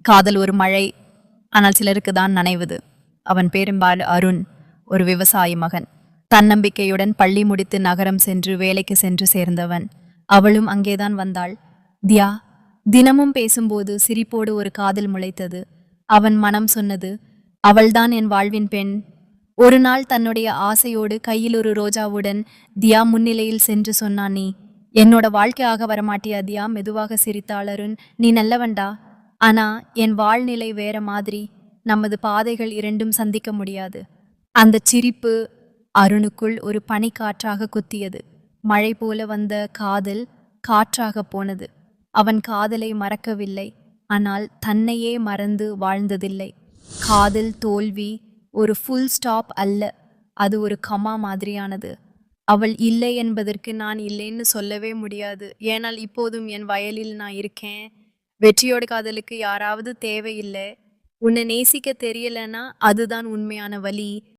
காதல் ஒரு மழை, ஆனால் சிலருக்கு தான் நனைவது. அவன் பெரும்பாலும் அருண், ஒரு விவசாயி மகன். தன்னம்பிக்கையுடன் பள்ளி முடித்து நகரம் சென்று வேலைக்கு சென்று சேர்ந்தவன். அவளும் அங்கேதான் வந்தாள். தியா. தினமும் பேசும்போது சிரிப்போடு ஒரு காதல் முளைத்தது. அவன் மனம் சொன்னது, அவள்தான் என் வாழ்வின் பெண். ஒரு நாள் தன்னுடைய ஆசையோடு கையில் ஒரு ரோஜாவுடன் தியா முன்னிலையில் சென்று சொன்னான், நீ என்னோட வாழ்க்கையாக வரமாட்டியா தியா? மெதுவாக சிரித்தாள் அருண். நீ நல்லவன்டா. ஆனா என் வாழ்நிலை வேற மாதிரி. நமது பாதைகள் இரண்டும் சந்திக்க முடியாது. அந்த சிரிப்பு அருணுக்குள் ஒரு பனிக்காற்றாக குத்தியது. மழை போல வந்த காதல் காற்றாக போனது. அவன் காதலை மறக்கவில்லை, ஆனால் தன்னையே மறந்து வாழ்ந்ததில்லை. காதல் தோல்வி ஒரு ஃபுல் ஸ்டாப் அல்ல, அது ஒரு கமா மாதிரியானது. அவள் இல்லை என்பதற்கு நான் இல்லைன்னு சொல்லவே முடியாது. ஏனால் இப்போதும் என் வயலில் நான் இருக்கேன். வெற்றியோட காதலுக்கு யாராவது தேவையில்லை. உன்னை நேசிக்க தெரியலனா அதுதான் உண்மையான வலி.